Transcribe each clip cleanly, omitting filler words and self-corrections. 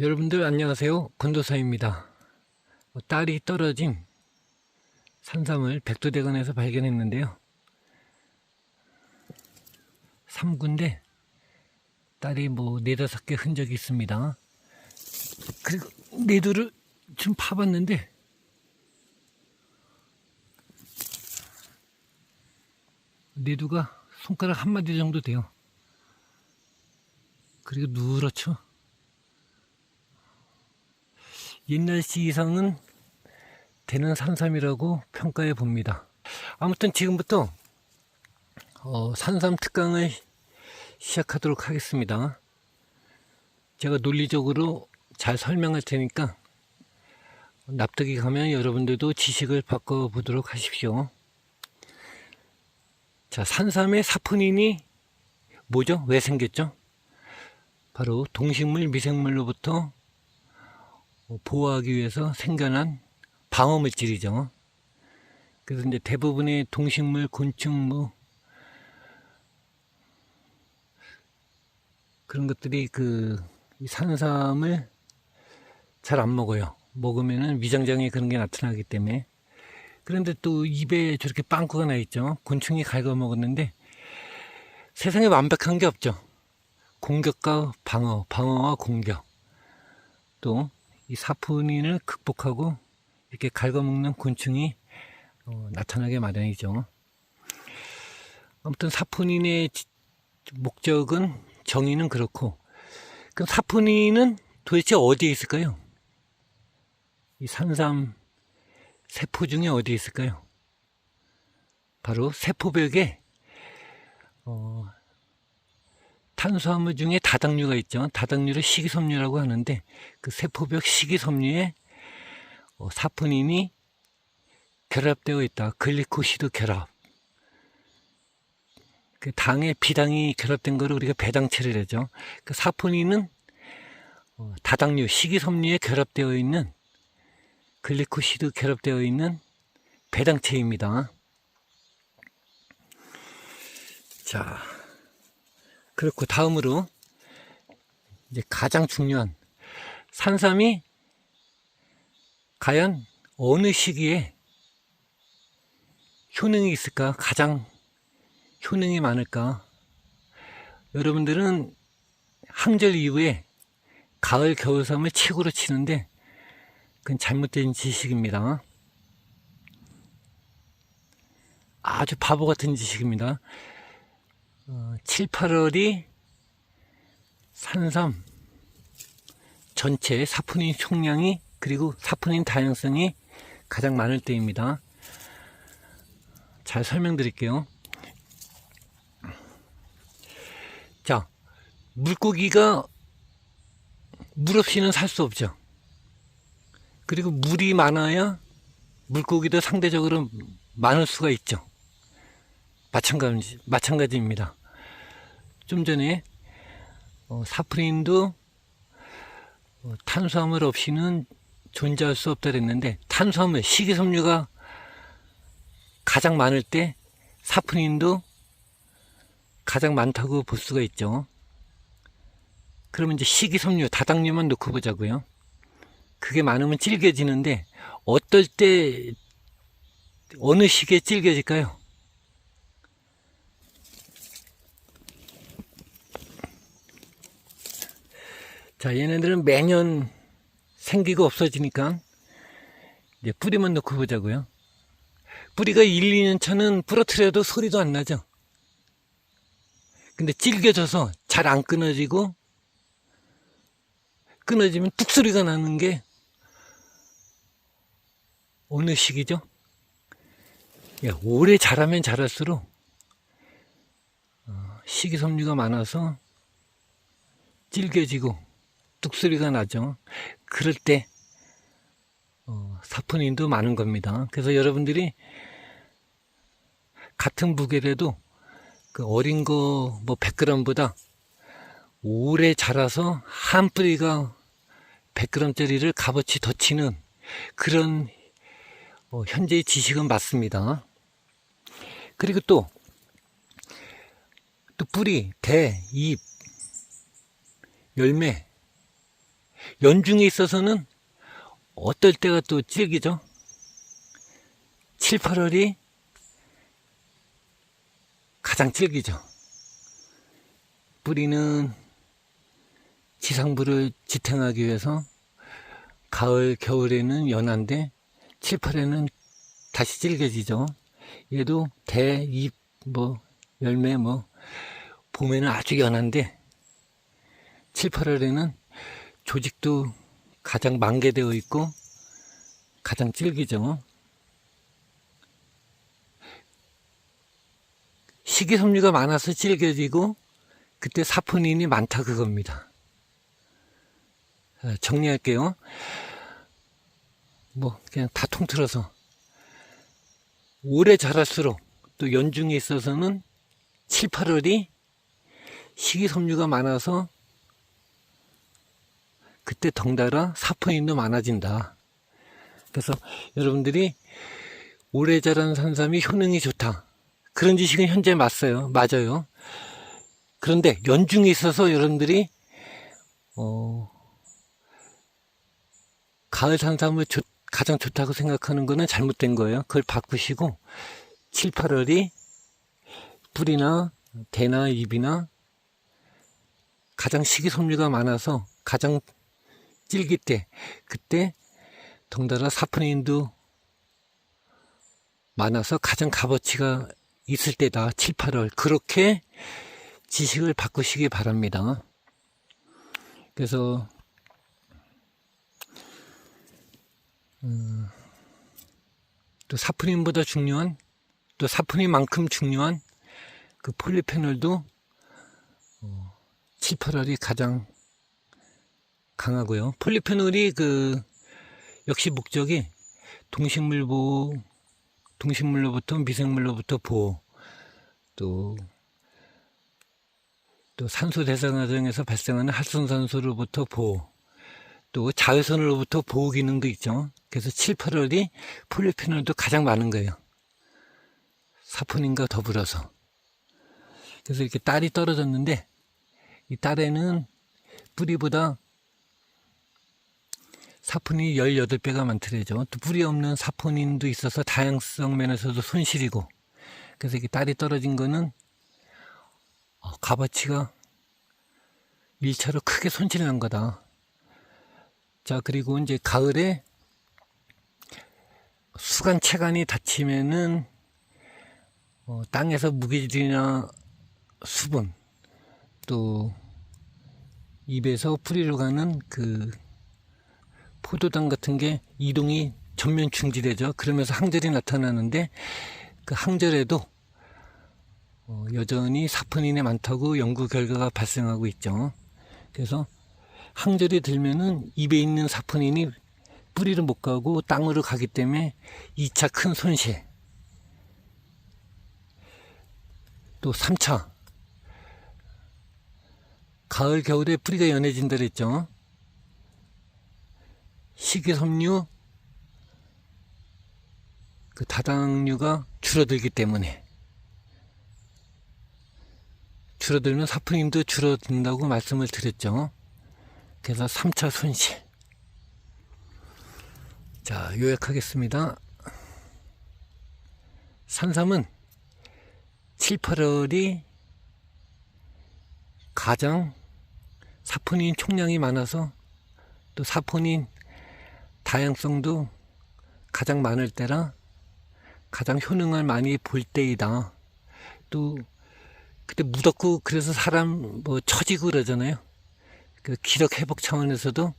여러분들 안녕하세요. 건도사입니다. 딸이 떨어진 산삼을 백두대간에서 발견했는데요. 3구인데 딸이 뭐 4~5개 흔적이 있습니다. 그리고 내두를 좀 파봤는데 내두가 손가락 한마디 정도 돼요. 그리고 누렇죠. 옛날시 이상은 되는 산삼이라고 평가해 봅니다. 아무튼 지금부터 산삼 특강을 시작하도록 하겠습니다. 제가 논리적으로 잘 설명할 테니까 납득이 가면 여러분들도 지식을 바꿔보도록 하십시오. 자, 산삼의 사포닌이 뭐죠? 왜 생겼죠? 바로 동식물, 미생물로부터 보호하기 위해서 생겨난 방어물질이죠. 그래서 이제 대부분의 동식물, 곤충, 그런 것들이 이 산삼을 잘 안 먹어요. 먹으면은 위장장애 그런 게 나타나기 때문에. 그런데 또 입에 저렇게 빵꾸가 나 있죠. 곤충이 갉아먹었는데 세상에 완벽한 게 없죠. 공격과 방어, 방어와 공격. 또 이 사포닌을 극복하고 이렇게 갉아먹는 곤충이 나타나게 마련이죠. 아무튼 사포닌의 목적은, 정의는 그렇고, 그럼 사포닌은 도대체 어디에 있을까요? 이 산삼 세포 중에 어디에 있을까요? 바로 세포벽에 탄수화물 중에 다당류가 있죠. 다당류를 식이섬유라고 하는데 그 세포벽 식이섬유에 사포닌이 결합되어 있다. 글리코시드 결합. 그 당에 비당이 결합된 거를 우리가 배당체를 하죠. 그 사포닌은 다당류 식이섬유에 결합되어 있는, 글리코시드 결합되어 있는 배당체입니다. 자, 그렇고 다음으로 이제 가장 중요한 산삼이 과연 어느 시기에 효능이 있을까? 가장 효능이 많을까? 여러분들은 항절 이후에 가을, 겨울삼을 최고로 치는데 그건 잘못된 지식입니다. 아주 바보 같은 지식입니다. 7, 8월이 산삼 전체 사포닌 총량이, 그리고 사포닌 다양성이 가장 많을 때입니다. 잘 설명드릴게요. 자, 물고기가 물 없이는 살 수 없죠. 그리고 물이 많아야 물고기도 상대적으로 많을 수가 있죠. 마찬가지입니다. 좀 전에 사포닌도 탄수화물 없이는 존재할 수 없다 그랬는데, 탄수화물, 식이섬유가 가장 많을 때 사포닌도 가장 많다고 볼 수가 있죠. 그러면 이제 식이섬유, 다당류만 놓고 보자고요. 그게 많으면 질겨지는데 어떨 때, 어느 시기에 질겨질까요? 자, 얘네들은 매년 생기고 없어지니까 이제 뿌리만 놓고 보자고요. 뿌리가 1, 2년 차는 부러뜨려도 소리도 안 나죠. 근데 질겨져서 잘 안 끊어지고, 끊어지면 뚝 소리가 나는 게 어느 시기죠? 오래 자라면 자랄수록 식이섬유가 많아서 질겨지고 뚝소리가 나죠. 그럴 때 사포닌도 많은 겁니다. 그래서 여러분들이 같은 무게라도 그 어린 거 100g보다 오래 자라서 한 뿌리가 100g짜리를 값어치 더 치는 그런 현재의 지식은 맞습니다. 그리고 또 뿌리, 대, 잎, 열매, 연중에 있어서는 어떨 때가 또 질기죠. 7, 8월이 가장 질기죠. 뿌리는 지상부를 지탱하기 위해서 가을, 겨울에는 연한데 7, 8월에는 다시 질겨지죠. 얘도 대, 잎, 열매, 봄에는 아주 연한데 7, 8월에는 조직도 가장 만개되어 있고 가장 질기죠. 식이섬유가 많아서 질겨지고 그때 사포닌이 많다 그겁니다. 정리할게요. 그냥 다 통틀어서 오래 자랄수록 또 연중에 있어서는 7, 8월이 식이섬유가 많아서 그때 덩달아 사포닌도 많아진다. 그래서 여러분들이 오래 자란 산삼이 효능이 좋다. 그런 지식은 현재 맞아요. 그런데 연중에 있어서 여러분들이 가을 산삼을 가장 좋다고 생각하는 거는 잘못된 거예요. 그걸 바꾸시고 7, 8월이 뿌리나 대나 잎이나 가장 식이섬유가 많아서 가장 질길 때 그때 덩달아 사포닌도 많아서 가장 값어치가 있을 때다. 7, 8월 그렇게 지식을 바꾸시기 바랍니다. 그래서 또 사포닌보다 중요한 또 사포닌만큼 중요한 그 폴리페놀도 7, 8월이 가장 강하고요. 폴리페놀이 역시 목적이 동식물 보호, 동식물로부터 미생물로부터 보호, 또 산소 대사 과정에서 발생하는 활성산소로부터 보호, 또 자외선으로부터 보호 기능도 있죠. 그래서 7, 8월이 폴리페놀도 가장 많은 거예요. 사포닌과 더불어서. 그래서 이렇게 딸이 떨어졌는데 이 딸에는 뿌리보다 사포닌이 18배가 많더래죠. 또 뿌리 없는 사포닌도 있어서 다양성 면에서도 손실이고, 그래서 이렇게 딸이 떨어진 거는 값어치가 1차로 크게 손실이 난 거다. 자, 그리고 이제 가을에 수간 체간이 닫히면은 땅에서 무기질이나 수분, 또 입에서 뿌리로 가는 포도당 같은 게 이동이 전면 중지되죠. 그러면서 항절이 나타나는데 그 항절에도 여전히 사포닌이 많다고 연구 결과가 발생하고 있죠. 그래서 항절이 들면은 입에 있는 사포닌이 뿌리로 못 가고 땅으로 가기 때문에 2차 큰 손실. 또 3차. 가을, 겨울에 뿌리가 연해진다 그랬죠. 식이섬유, 다당류가 줄어들기 때문에. 줄어들면 사포닌도 줄어든다고 말씀을 드렸죠. 그래서 3차 손실. 자, 요약하겠습니다. 산삼은 7, 8월이 가장 사포닌 총량이 많아서 또 사포닌 다양성도 가장 많을 때라 가장 효능을 많이 볼 때이다. 또 그때 무덥고 그래서 사람 처지고 그러잖아요. 그 기력 회복 차원에서도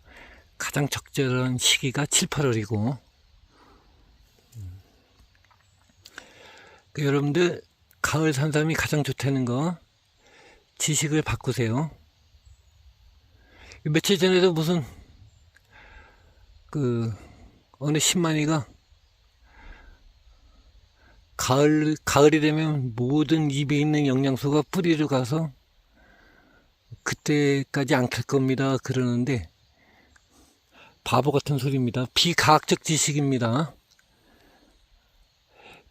가장 적절한 시기가 7, 8월이고 여러분들 가을 산삼이 가장 좋다는 거 지식을 바꾸세요. 며칠 전에도 무슨 어느 신만이가 가을이 되면 모든 입에 있는 영양소가 뿌리로 가서 그때까지 안 캘 겁니다 그러는데 바보 같은 소리입니다. 비과학적 지식입니다.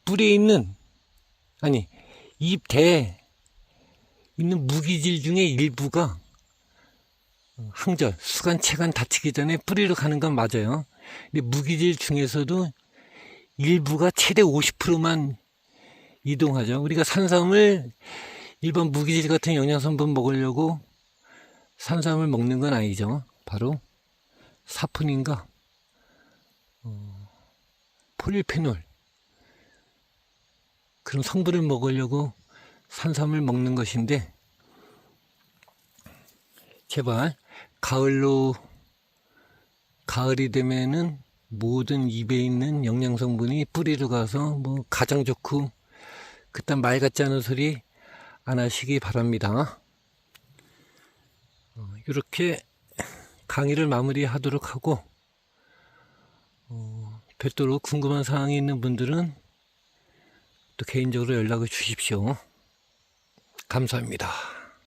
뿌리에 있는 잎대에 있는 무기질 중에 일부가 항절, 수간, 체간 다치기 전에 뿌리러 가는 건 맞아요. 근데 무기질 중에서도 일부가 최대 50%만 이동하죠. 우리가 산삼을 일반 무기질 같은 영양성분 먹으려고 산삼을 먹는 건 아니죠. 바로 사포닌과 폴리페놀 그런 성분을 먹으려고 산삼을 먹는 것인데, 제발 가을이 되면은 모든 입에 있는 영양성분이 뿌리로 가서 뭐 가장 좋고 그딴 말 같지 않은 소리 안 하시기 바랍니다. 이렇게 강의를 마무리하도록 하고, 별도로 궁금한 사항이 있는 분들은 또 개인적으로 연락을 주십시오. 감사합니다.